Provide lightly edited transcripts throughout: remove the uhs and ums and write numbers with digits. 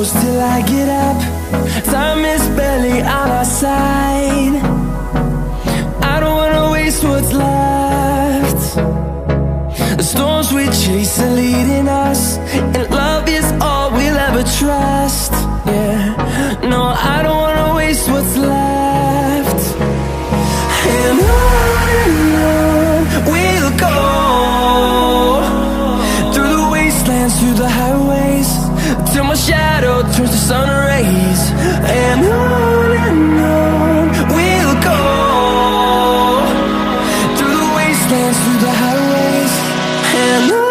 close till I get up. Time is barely on our side. I don't wanna waste what's left. The storms we chase are leading us, and love is all we'll ever trust. Yeah, no, I don't wanna waste what's left. And on we'll go, through the wastelands, through the highways, till my shadow turns to sun rays. And on we'll go, through the wastelands, through the highways, and on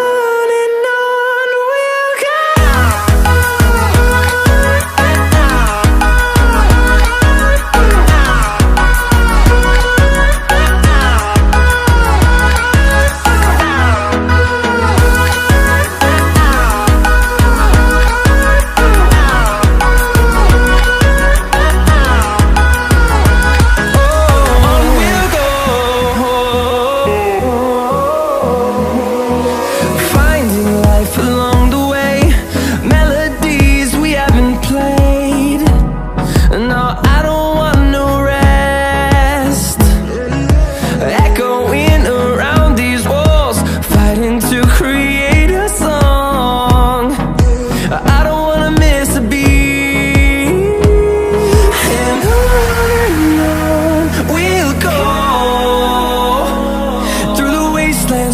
we'll go.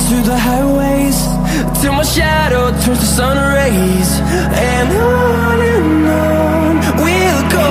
Through the highways, till my shadow turns to sun rays. And on we'll go.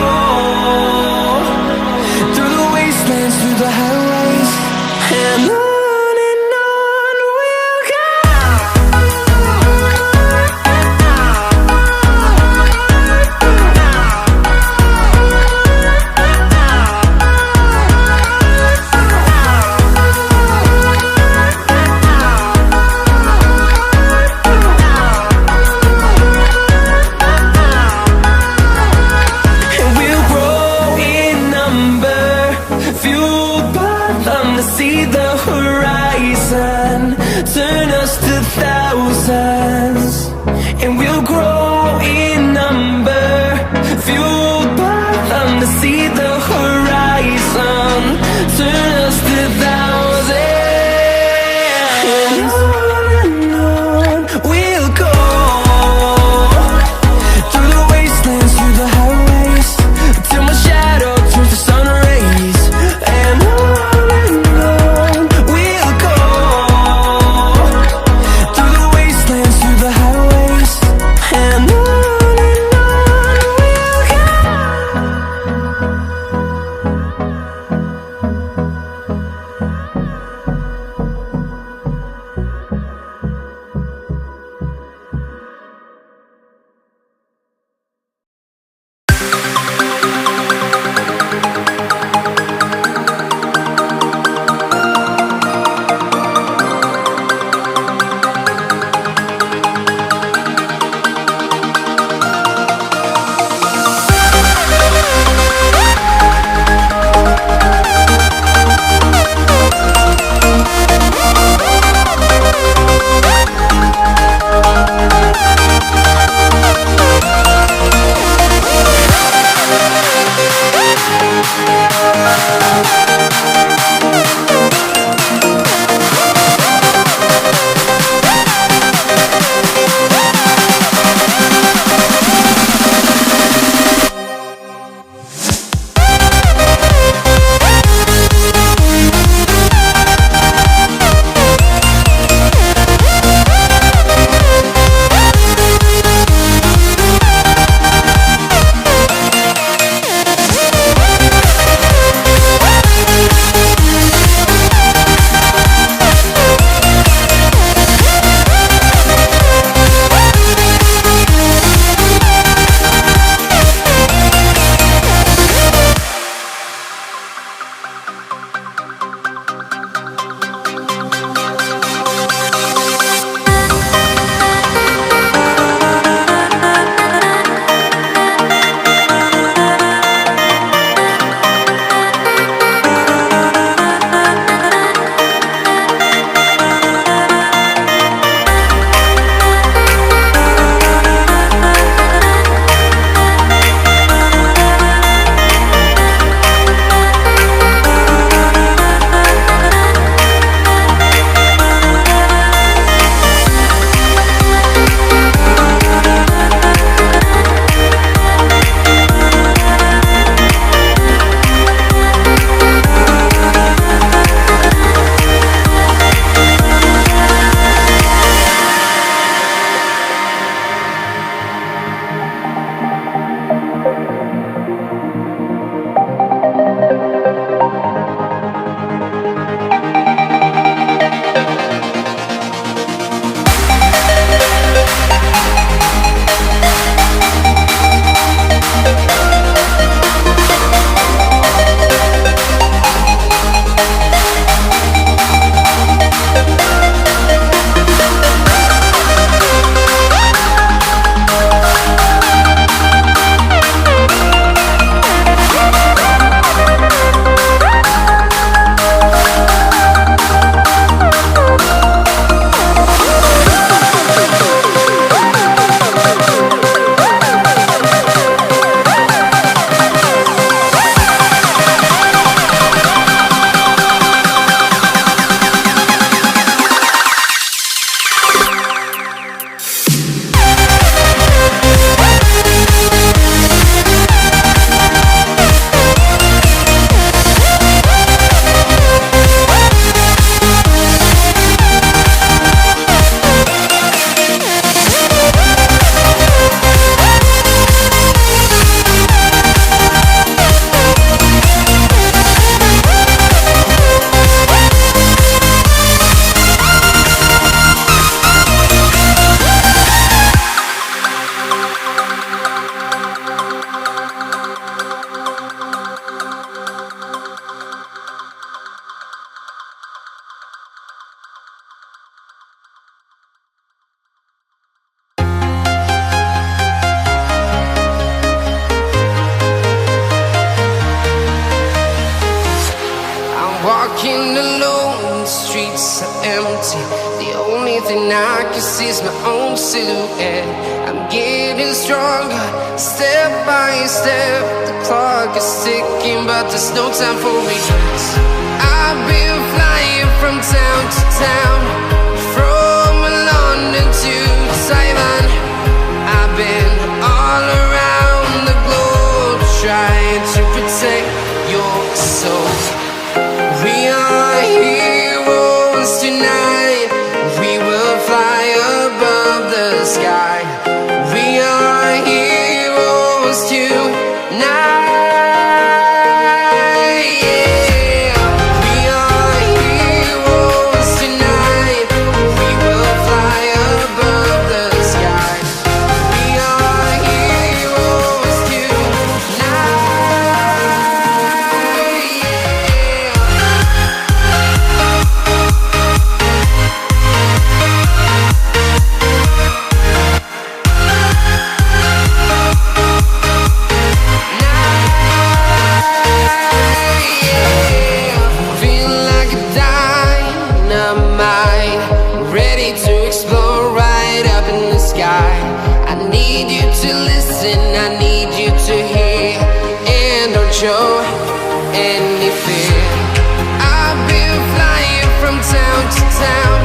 walking alone, the streets are empty. The only thing I can see is my own silhouette. I'm getting stronger, step by step. The clock is ticking, but there's no time for regrets. I've been flying from town to town, from London to Taiwan. I've been all around the globe, trying to protect your soul. We are heroes tonight. We will fly above the sky. We are heroes tonight. Show any fear. I've been flying from town to town,